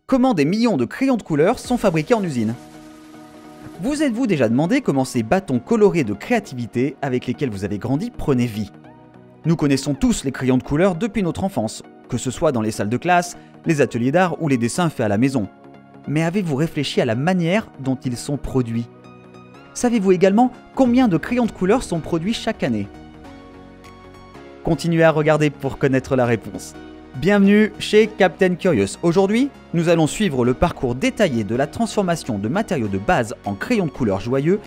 Comment des millions de crayons de couleur sont fabriqués en usine? Vous êtes-vous déjà demandé comment ces bâtons colorés de créativité avec lesquels vous avez grandi prenaient vie? Nous connaissons tous les crayons de couleur depuis notre enfance, que ce soit dans les salles de classe, les ateliers d'art ou les dessins faits à la maison. Mais avez-vous réfléchi à la manière dont ils sont produits? Savez-vous également combien de crayons de couleur sont produits chaque année? Continuez à regarder pour connaître la réponse. Bienvenue chez Captain Curious. Aujourd'hui, nous allons suivre le parcours détaillé de la transformation de matériaux de base en crayons de couleur joyeux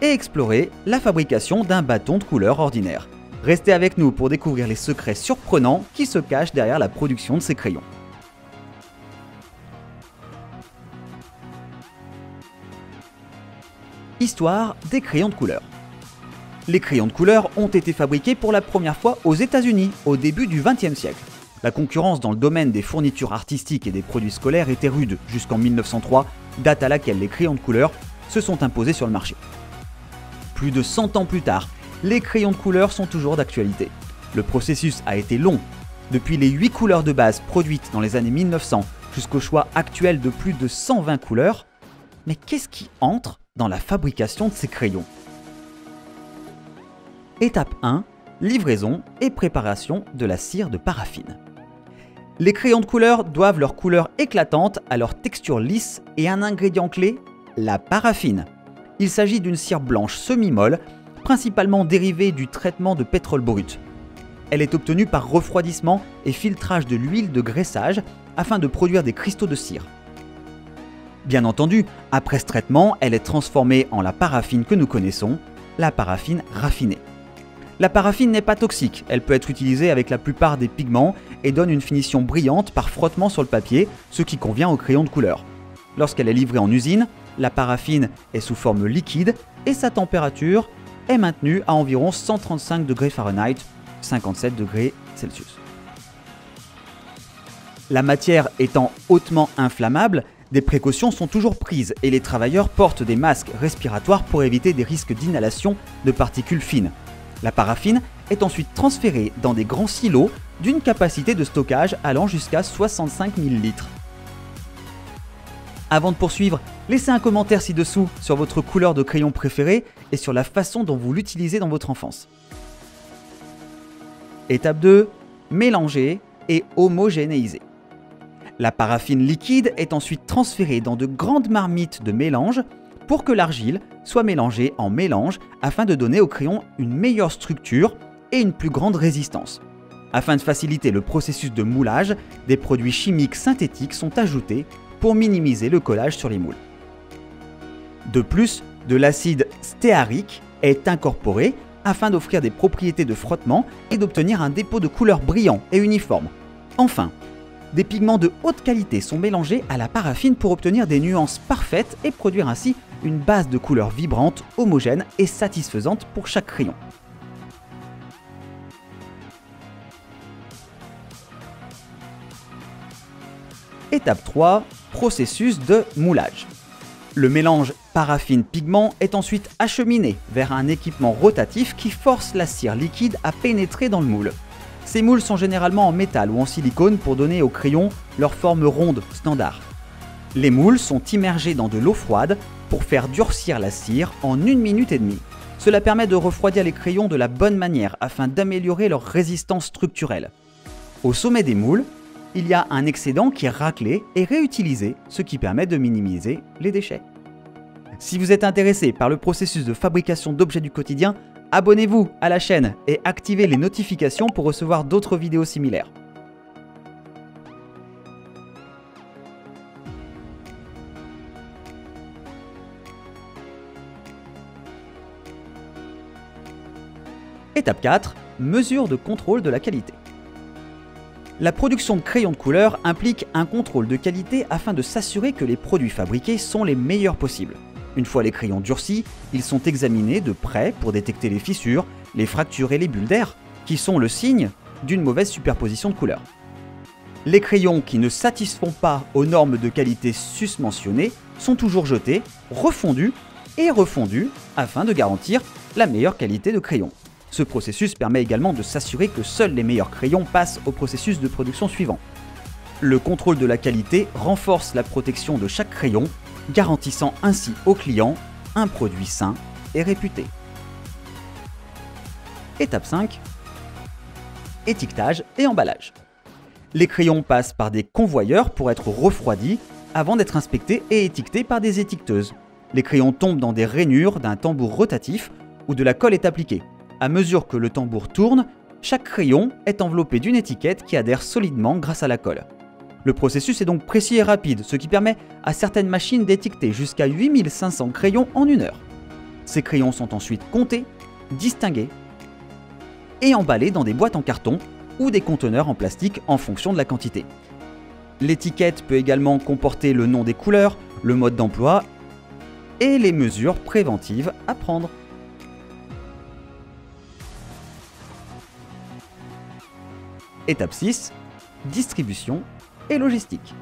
et explorer la fabrication d'un bâton de couleur ordinaire. Restez avec nous pour découvrir les secrets surprenants qui se cachent derrière la production de ces crayons. Histoire des crayons de couleur. Les crayons de couleur ont été fabriqués pour la première fois aux États-Unis au début du XXe siècle. La concurrence dans le domaine des fournitures artistiques et des produits scolaires était rude jusqu'en 1903, date à laquelle les crayons de couleur se sont imposés sur le marché. Plus de 100 ans plus tard, les crayons de couleur sont toujours d'actualité. Le processus a été long, depuis les 8 couleurs de base produites dans les années 1900 jusqu'au choix actuel de plus de 120 couleurs. Mais qu'est-ce qui entre dans la fabrication de ces crayons? Étape 1. Livraison et préparation de la cire de paraffine. Les crayons de couleur doivent leur couleur éclatante à leur texture lisse et un ingrédient clé, la paraffine. Il s'agit d'une cire blanche semi-molle, principalement dérivée du traitement de pétrole brut. Elle est obtenue par refroidissement et filtrage de l'huile de graissage afin de produire des cristaux de cire. Bien entendu, après ce traitement, elle est transformée en la paraffine que nous connaissons, la paraffine raffinée. La paraffine n'est pas toxique, elle peut être utilisée avec la plupart des pigments et donne une finition brillante par frottement sur le papier, ce qui convient aux crayons de couleur. Lorsqu'elle est livrée en usine, la paraffine est sous forme liquide et sa température est maintenue à environ 135 degrés Fahrenheit, 57 degrés Celsius. La matière étant hautement inflammable, des précautions sont toujours prises et les travailleurs portent des masques respiratoires pour éviter des risques d'inhalation de particules fines. La paraffine est ensuite transférée dans des grands silos d'une capacité de stockage allant jusqu'à 65 000 litres. Avant de poursuivre, laissez un commentaire ci-dessous sur votre couleur de crayon préférée et sur la façon dont vous l'utilisez dans votre enfance. Étape 2. Mélanger et homogénéiser. La paraffine liquide est ensuite transférée dans de grandes marmites de mélange pour que l'argile soit mélangée en mélange afin de donner au crayon une meilleure structure et une plus grande résistance. Afin de faciliter le processus de moulage, des produits chimiques synthétiques sont ajoutés pour minimiser le collage sur les moules. De plus, de l'acide stéarique est incorporé afin d'offrir des propriétés de frottement et d'obtenir un dépôt de couleur brillant et uniforme. Enfin, des pigments de haute qualité sont mélangés à la paraffine pour obtenir des nuances parfaites et produire ainsi une base de couleurs vibrante, homogène et satisfaisante pour chaque crayon. Étape 3. Processus de moulage. Le mélange paraffine-pigment est ensuite acheminé vers un équipement rotatif qui force la cire liquide à pénétrer dans le moule. Ces moules sont généralement en métal ou en silicone pour donner aux crayons leur forme ronde standard. Les moules sont immergés dans de l'eau froide pour faire durcir la cire en 1 minute et demie. Cela permet de refroidir les crayons de la bonne manière afin d'améliorer leur résistance structurelle. Au sommet des moules, il y a un excédent qui est raclé et réutilisé, ce qui permet de minimiser les déchets. Si vous êtes intéressé par le processus de fabrication d'objets du quotidien, abonnez-vous à la chaîne et activez les notifications pour recevoir d'autres vidéos similaires. Étape 4. Mesure de contrôle de la qualité. La production de crayons de couleur implique un contrôle de qualité afin de s'assurer que les produits fabriqués sont les meilleurs possibles. Une fois les crayons durcis, ils sont examinés de près pour détecter les fissures, les fractures et les bulles d'air, qui sont le signe d'une mauvaise superposition de couleurs. Les crayons qui ne satisfont pas aux normes de qualité susmentionnées sont toujours jetés, refondus et refondus afin de garantir la meilleure qualité de crayon. Ce processus permet également de s'assurer que seuls les meilleurs crayons passent au processus de production suivant. Le contrôle de la qualité renforce la protection de chaque crayon, garantissant ainsi au client un produit sain et réputé. Étape 5. Étiquetage et emballage. Les crayons passent par des convoyeurs pour être refroidis avant d'être inspectés et étiquetés par des étiqueteuses. Les crayons tombent dans des rainures d'un tambour rotatif où de la colle est appliquée. À mesure que le tambour tourne, chaque crayon est enveloppé d'une étiquette qui adhère solidement grâce à la colle. Le processus est donc précis et rapide, ce qui permet à certaines machines d'étiqueter jusqu'à 8500 crayons en 1 heure. Ces crayons sont ensuite comptés, distingués et emballés dans des boîtes en carton ou des conteneurs en plastique en fonction de la quantité. L'étiquette peut également comporter le nom des couleurs, le mode d'emploi et les mesures préventives à prendre. Étape 6. Distribution et logistique.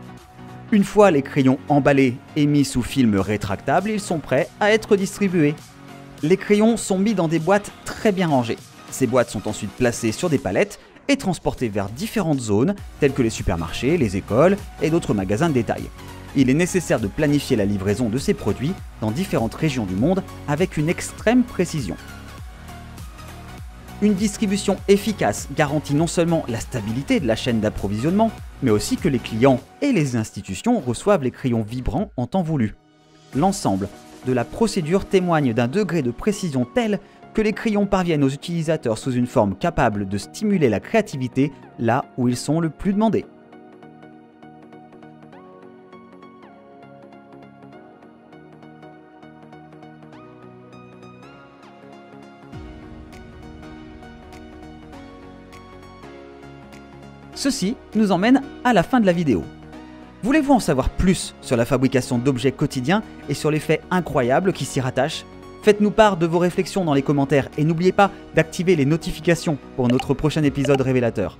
Une fois les crayons emballés et mis sous film rétractable, ils sont prêts à être distribués. Les crayons sont mis dans des boîtes très bien rangées. Ces boîtes sont ensuite placées sur des palettes et transportées vers différentes zones telles que les supermarchés, les écoles et d'autres magasins de détail. Il est nécessaire de planifier la livraison de ces produits dans différentes régions du monde avec une extrême précision. Une distribution efficace garantit non seulement la stabilité de la chaîne d'approvisionnement, mais aussi que les clients et les institutions reçoivent les crayons vibrants en temps voulu. L'ensemble de la procédure témoigne d'un degré de précision tel que les crayons parviennent aux utilisateurs sous une forme capable de stimuler la créativité là où ils sont le plus demandés. Ceci nous emmène à la fin de la vidéo. Voulez-vous en savoir plus sur la fabrication d'objets quotidiens et sur les faits incroyables qui s'y rattachent? Faites-nous part de vos réflexions dans les commentaires et n'oubliez pas d'activer les notifications pour notre prochain épisode révélateur.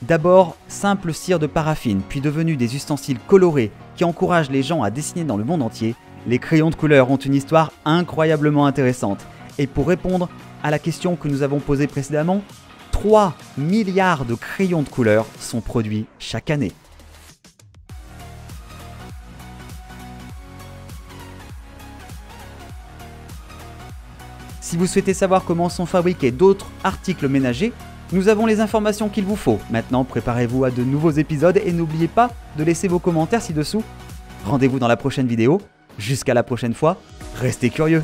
D'abord, simple cire de paraffine, puis devenus des ustensiles colorés qui encouragent les gens à dessiner dans le monde entier, les crayons de couleur ont une histoire incroyablement intéressante. Et pour répondre à la question que nous avons posée précédemment, 3 milliards de crayons de couleur sont produits chaque année. Si vous souhaitez savoir comment sont fabriqués d'autres articles ménagers, nous avons les informations qu'il vous faut. Maintenant, préparez-vous à de nouveaux épisodes et n'oubliez pas de laisser vos commentaires ci-dessous. Rendez-vous dans la prochaine vidéo. Jusqu'à la prochaine fois, restez curieux.